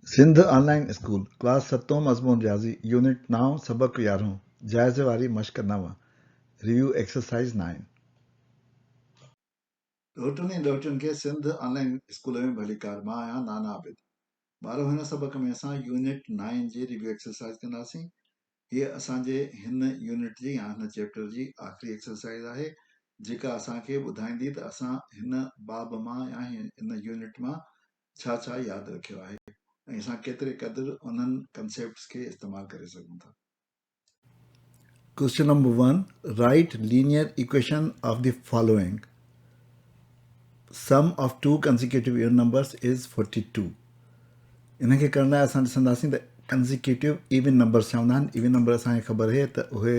Sindh online school class 7 मज़मून रियाज़ी unit 9 सबक 11 जाइज़े वारी मश्क 9 रिव्यू एक्सरसाइज 9 ॾोटुनि ऐं ॾोहिटियुनि खे सिंध ऑनलाइन स्कूल में भलीकार। मां आहियां नाना आबिद। ॿारो हिन सबक में असां यूनिट 9 जी रिव्यू एक्सरसाइज कंदासीं। हीअ असांजे हिन यूनिट जी या हिन चैप्टर जी आख़िरी एक्सरसाइज आहे जेका असांखे ॿुधाईंदी त असां हिन बाब मां या हिन यूनिट मां छा छा यादि रखियो आहे ऐं असां केतिरे क़दुरु उन्हनि कंसेप्ट्स खे इस्तेमालु करे सघूं था। Question number 1. Write linear equation of the following. Sum of two consecutive even numbers is 42. इनखे करण लाइ असां ॾिसंदासीं त कंसिक्यूटिव इवन नंबर्स चवंदा आहिनि। इवन नंबर असांखे ख़बर आहे त उहे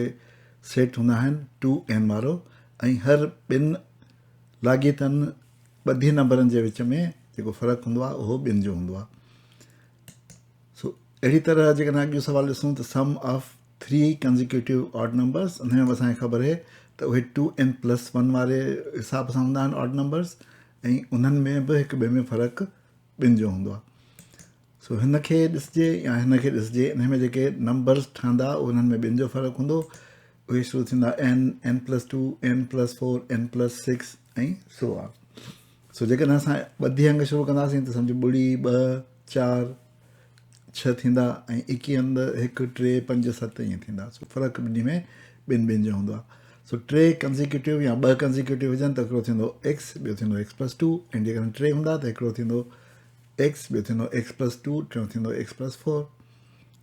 सेट हूंदा आहिनि 2n वारो ऐं हर ॿिनि लाॻीतनि ॿधी नंबरनि जे विच में जेको फ़र्क़ु हूंदो आहे उहो ॿिनि जो हूंदो आहे। सो अहिड़ी तरह जेकॾहिं अॻियो सुवालु ॾिसूं त सम ऑफ 3 कंसिक्यूटिव ऑड नंबर्स, उन में असांखे ख़बर आहे त उहे 2n+1 वारे हिसाब सां हूंदा आहिनि ऑड नंबर्स ऐं उन्हनि में बि हिक ॿिए में फ़र्क़ु ॿिनि जो हूंदो आहे। सो हिन खे ॾिसजे या हिन खे ॾिसजे, इन में जेके नंबर्स ठहंदा उन्हनि में ॿिनि जो फ़र्क़ु हूंदो। उहे शुरू थींदा n+2 n+4 n+6 ऐं सो आहे। सो जेकॾहिं असां ॿधी अंग शुरू कंदासीं त सम्झो 0 2 4 6 थींदा ऐं 21 हंधि 1 3 5 7 ईअं थींदा। सो फ़र्क़ु ॿिन्ही में ॿिनि जो हूंदो आहे। सो 3 कंसिक्यूटिव या 2 कंसिक्यूटिव हुजनि त हिकिड़ो थींदो x, ॿियो थींदो x+2 ऐं जेकॾहिं 3 हूंदा त हिकिड़ो थींदो x, ॿियो थींदो x+2, टियों थींदो x+4।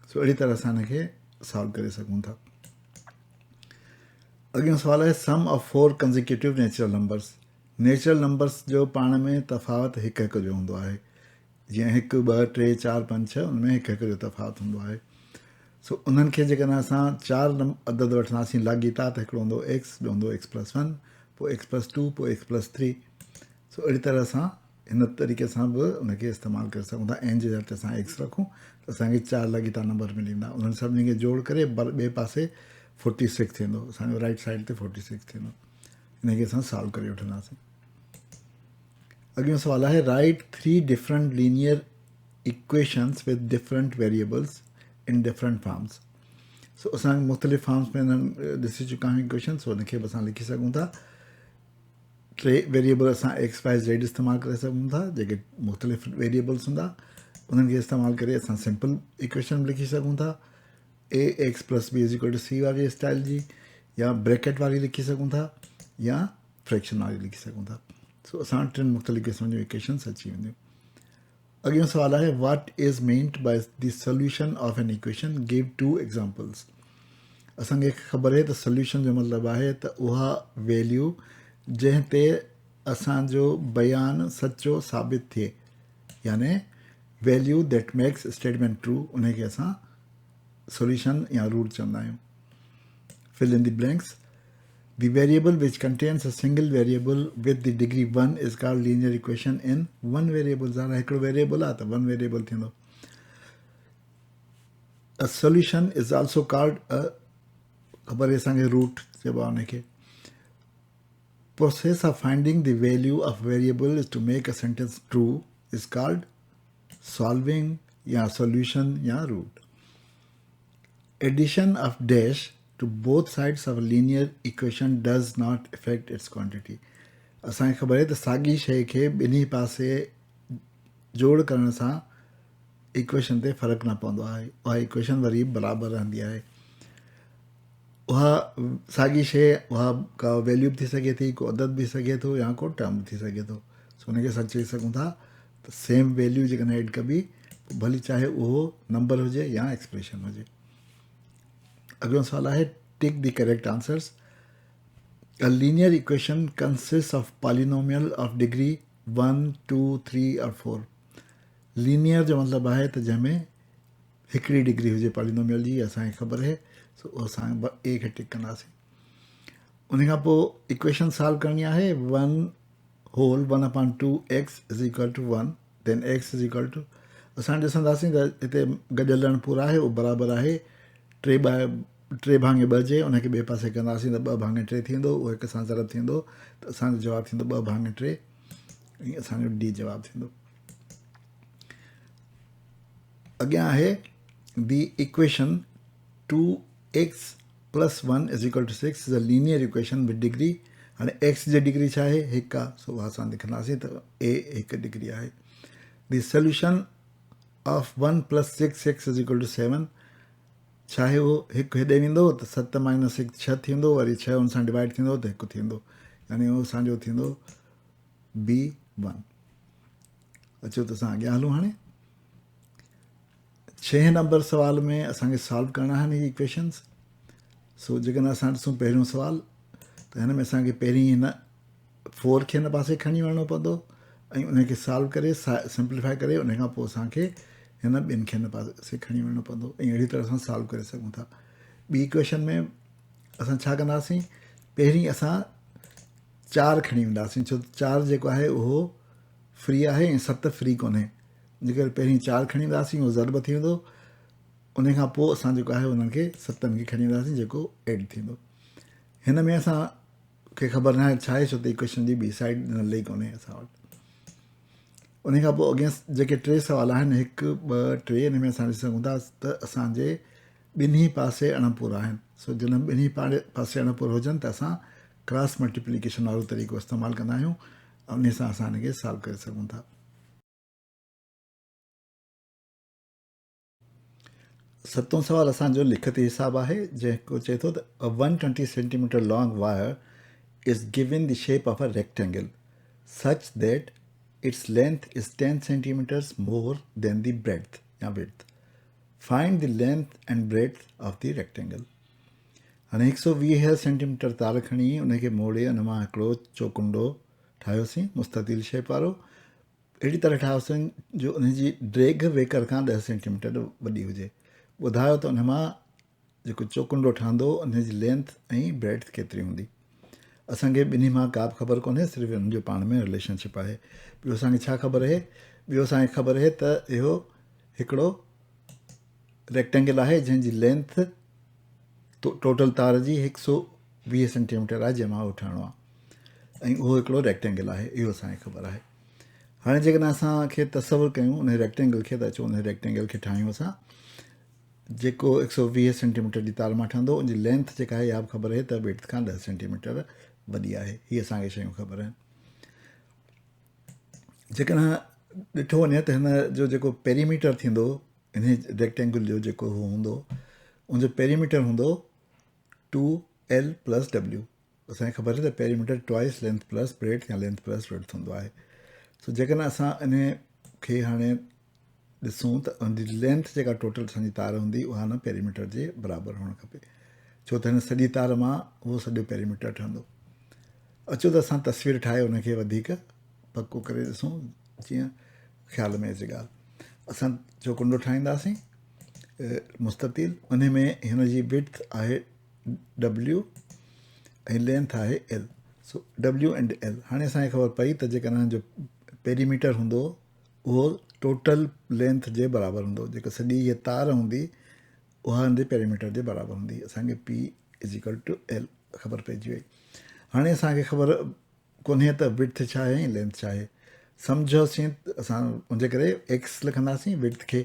सो अहिड़ी तरह असां हिनखे सॉल्व करे सघूं था। अॻियों सुवालु आहे sum of 4 consecutive natural numbers. Natural numbers जो पाण में तफ़ावत हिकु हिकु जो हूंदो आहे। जीअं 1 2 3 4 5 6 उनमें हिकु हिकु जो तफ़ावत हूंदो आहे। सो उन्हनि खे जेकॾहिं असां 4 अदद वठंदासीं लाॻीता त हिकिड़ो हूंदो x, ॿियो हूंदो x+1, पोइ x+2, पोइ x+3। सो अहिड़ी तरह सां हिन तरीक़े सां बि उनखे इस्तेमालु करे सघूं था। एन जे जॻह ते असां x रखूं त असांखे 4 लाॻीता नंबर मिली वेंदा। उन्हनि सभिनी खे जोड़ करे ॿिए पासे 46 थींदो, असांजो राइट साइड ते 46 थींदो। हिनखे असां सॉल्व करे वठंदासीं। अॻियों सुवालु आहे write 3 different linear equations with different variables in different forms. So असां मुख़्तलिफ़ फॉर्म्स में ॾिसी चुका आहियूं इक्वेशन। सो हुनखे बि असां लिखी सघूं था। 3 वेरिएबल असां x y z इस्तेमालु करे सघूं था। जेके मुख़्तलिफ़ वेरिएबल्स हूंदा उन्हनि खे इस्तेमालु करे असां सिंपल इक्वेशन लिखी सघूं था। ax+b=c वारी स्टाइल जी, या ब्रैकेट वारी लिखी सघूं था, या फ्रैक्शन वारी लिखी सघूं था। सो असां 3 मुख़्तलिफ़ क़िस्म जूं इक्वेशन्स अची वेंदियूं। अॻियों सुवालु आहे what is meant by the solution of an equation, give 2 examples. असांखे ख़बर आहे त सॉल्यूशन जो मतिलबु आहे त उहा वैल्यू जंहिं ते असांजो बयानु सचो साबित थिए, याने value that makes statement true, उनखे असां सॉल्यूशन या रूट चवंदा आहियूं। Fill in the blanks. The variable which contains a single variable with the degree 1 is called linear equation in one variable. ज़ारा हिकिड़ो वेरिएबल आहे त 1 वेरिएबल थींदो। A solution is also called a, ख़बर आहे असांखे रूट चइबो आहे उनखे। Process of finding the value of variable is to make a sentence true is called solving या solution या root. Addition of dash to both sides of a linear equation does not affect its quantity. असांखे ख़बर आहे त साॻी शइ खे ॿिन्ही पासे जोड़ करण सां इक्वेशन ते फ़र्क़ु न पवंदो आहे। उहा इक्वेशन वरी बराबरि रहंदी आहे। उहा साॻी शइ उहा का वैल्यू बि थी सघे थी, को अदद बि सघे थो, या को टर्म बि थी सघे थो। सो हुनखे असां चई सघूं था त सेम वैल्यू जेकॾहिं एड कबी, भली चाहे उहो नंबर हुजे या एक्सप्रेशन हुजे। अॻिलो सुवालु आहे tick the correct answers. A linear equation consists of polynomial of degree 1, 2, 3 or 4. Linear जो मतिलबु आहे त जंहिंमें हिकिड़ी डिग्री हुजे पॉलिनोमियल जी, असांखे ख़बर आहे। सो असां ए खे टिक कंदासीं। उन खां पोइ इक्वेशन सॉल्व करणी आहे। 1 whole 1/2x is equal to 1, then x is equal to, असां ॾिसंदासीं त हिते गॾियल पूरो आहे, उहो बराबरि आहे 3/2 जे, उनखे ॿिए पासे कंदासीं त 2/3 थींदो, उहो हिक सां ज़रब थींदो त असांजो जवाबु थींदो 2/3 ऐं असांजो डी जवाबु थींदो। अॻियां आहे the equation 2x + 1 = 6 is a linear equation with degree. हाणे एक्स जी डिग्री छा आहे, हिकु आहे, सो असां लिखंदासीं त ए हिकु डिग्री आहे. The solution of 1 + 6x = 7. छा आहे उहो, हिकु हेॾे वेंदो त 7 - 1 6 थींदो, वरी 6 हुन सां डिवाइड थींदो त हिकु थींदो, यानी उहो असांजो थींदो B1. अचो त असां अॻियां हलूं. हाणे 6 नंबर सुवाल में असांखे सॉल्व करणा आहिनि इहे इक्वेशन्स. सो जेकॾहिं असां ॾिसूं पहिरियों सुवाल, त हिन में असांखे पहिरीं हिन 4 खे हिन पासे खणी वञिणो पवंदो ऐं उनखे सॉल्व करे सिंप्लीफाई करे उन खां पोइ असांखे हिन ॿिनि खे हिन पासे खणी वञिणो पवंदो ऐं अहिड़ी तरह सां सॉल्व करे सघूं था. ॿी इक्वेशन में असां छा कंदासीं, पहिरीं असां 4 खणी वेंदासीं, छो त 4 जेको आहे उहो फ्री आहे ऐं 7 फ्री कोन्हे. जेकर पहिरीं 4 खणी ईंदासीं उहो ज़रब थी वेंदो, उन खां पोइ असां जेको आहे उन्हनि खे 7 खे खणी ईंदासीं जेको एड थींदो. हिन में असांखे ख़बर न आहे छा आहे, छो त इक्वेशन जी ॿी साइड नल ई कोन्हे असां वटि. उन खां पोइ अॻियां जेके 3 सुवाल आहिनि, 1 2 3, हिन में असां ॾिसी सघूं था त असांजे ॿिन्ही पासे अणपूर आहिनि. सो जॾहिं ॿिन्ही पासे अणपूर हुजनि त असां क्रॉस मल्टीप्लिकेशन वारो तरीक़ो इस्तेमालु कंदा आहियूं ऐं उन सां असां हिनखे सॉल्व करे सघूं था. 7 सुवाल असांजो लिखती हिसाब आहे, जेको चए थो त 120 centimetre long wire is given the shape of a rectangle such that its length is 10 centimetres more than the breadth या width. Find the length and breadth of the rectangle. हाणे 120 सेंटीमीटर तार खणी उनखे मोड़े उन मां हिकिड़ो चौकुंडो ठाहियोसीं मुस्ततील शेप वारो. अहिड़ी तरह ठाहियोसीं जो उनजी ड्रेग वेकर खां 10 सेंटीमीटर वॾी हुजे. ॿुधायो त उन मां जेको चौकुंडो ठहंदो उनजी लेंथ ऐं ब्रेड्थ केतिरी हूंदी. असांखे ॿिन्ही मां का बि ख़बर कोन्हे, सिर्फ़ु हुनजो पाण में रिलेशनशिप आहे. ॿियो असांखे छा ख़बर आहे, ॿियो असांखे ख़बर आहे त इहो हिकिड़ो रेक्टेंगल आहे जंहिंजी लेंथ टोटल तार जी 120 सेंटीमीटर आहे, जंहिंमां उहो ठहिणो आहे ऐं उहो हिकिड़ो रेक्टेंगल आहे, इहो असांखे ख़बर आहे. हाणे जेकॾहिं असांखे तसवुरु कयूं उन रेक्टेंगल खे, त अचो उन रेक्टेंगल खे ठाहियूं असां, जेको 120 सेंटीमीटर जी तार मां ठहंदो. उनजी लेंथ जेका आहे इहा बि ख़बर आहे त विड्थ खां 10 सेंटीमीटर वॾी आहे. हीअ असांखे शयूं ख़बर आहिनि. जेकॾहिं ॾिठो वञे त हिन जो जेको पेरीमीटर थींदो इन रेक्टेंगल जो जेको उहो हूंदो, उनजो पेरीमीटर हूंदो 2L + W. असांखे ख़बर आहे त perimeter twice length plus breadth या लेंथ प्लस विड्थ हूंदो आहे. सो जेकॾहिं असां इन खे हाणे ॾिसूं त उनजी लेंथ जेका टोटल असांजी तार हूंदी उहा न पेरीमीटर जे बराबरि हुअणु खपे, छो त हिन सॼी तार मां उहो सॼो पेरीमीटर ठहंदो. अचो त असां तस्वीर ठाहे उनखे वधीक पको करे ॾिसूं, जीअं ख़्याल में अचे ॻाल्हि. असां चौकुंडो ठाहींदासीं मुस्ततील, उन में हिन जी विड्थ आहे W ऐं लेंथ आहे L. So W and L. हाणे असांखे ख़बर पई त जेकॾहिं जो पेरीमीटर हूंदो उहो टोटल लेंथ जे बराबरि हूंदो. जेका सॼी इहा तार हूंदी उहा हिन पेरीमीटर जे बराबरि हूंदी. असांखे P = L ख़बर पइजी वई. हाणे असांखे ख़बर कोन्हे त विड्थ छा आहे ऐं लेंथ छा आहे. सम्झोसीं असां उनजे करे एक्स लिखंदासीं विड्थ खे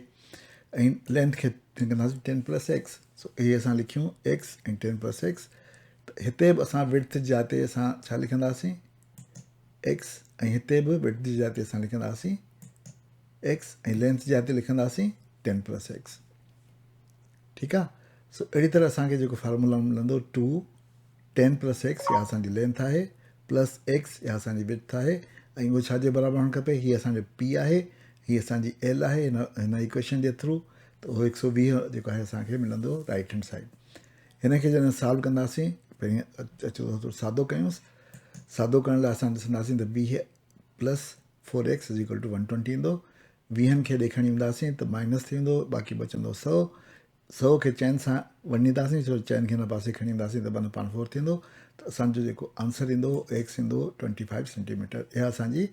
ऐं लेंथ खे लिखंदासीं 10 + x. सो इहे असां लिखियूं x ऐं 10 + x. त हिते बि असां विड्थ जाते असां छा लिखंदासीं x ऐं हिते बि विड्थ जी जाते असां लिखंदासीं x ऐं लेंथ जाते लिखंदासीं 10 + x. ठीकु आहे. सो अहिड़ी तरह असांखे जेको फार्मूला मिलंदो 2 10 + x इहा असांजी लेंथ आहे प्लस x इहा असांजी विड्थ आहे ऐं उहो छाजे बराबरि हुअणु खपे, हीअ असांजो P आहे, हीअ असांजी L आहे हिन इक्वेशन जे थ्रू. त उहो 120 जेको आहे असांखे मिलंदो राइट हैंड साइड. हिन खे जॾहिं सॉल्व कंदासीं, पहिरीं अचो थोरो सादो कयूंसि. सादो करण लाइ असां ॾिसंदासीं त 20 + 4x = 120 ईंदो. 20 खे ॾे खणी ईंदासीं त माइनस थी वेंदो, बाक़ी बचंदो 100. 100 खे चइनि सां वञींदासीं, छो चइनि खे हिन पासे खणी ईंदासीं त 1/4 थींदो. त असांजो जेको आंसर ईंदो एक्स ईंदो 25 सेंटीमीटर. इहा असांजी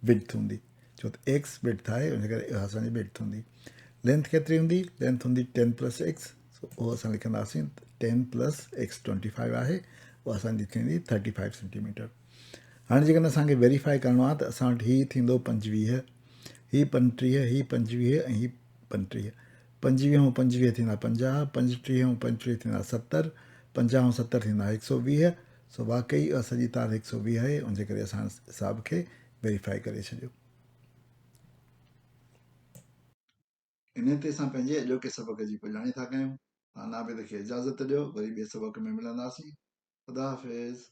विड्थ हूंदी, छो त एक्स विड्थ आहे, उन करे इहा असांजी विड्थ हूंदी. लेंथ केतिरी हूंदी, लेंथ हूंदी 10 + x. सो उहो असां लिखंदासीं 10 + x 25 आहे, उहा असांजी थींदी 35 सेंटीमीटर. हाणे जेकॾहिं असांखे वेरीफाई करिणो आहे त असां वटि हीअ थींदो 25, हीअ 35, हीअ 25 ऐं हीअ 35. 25 ऐं 25 थींदा 50, 35 ऐं 35 थींदा 70, 50 ऐं 70 थींदा 120. सो वाकई सॼी तार 120 आहे, उनजे करे असां हिसाब खे वेरीफाई करे छॾियो। इन ते असां पंहिंजे अॼोके सबक़ जी पुॼाणी था कयूं। तव्हां नाबेद खे इजाज़त ॾियो, वरी ॿिए सबक़ में मिलंदासीं। ख़ुदा हाफ़िज़।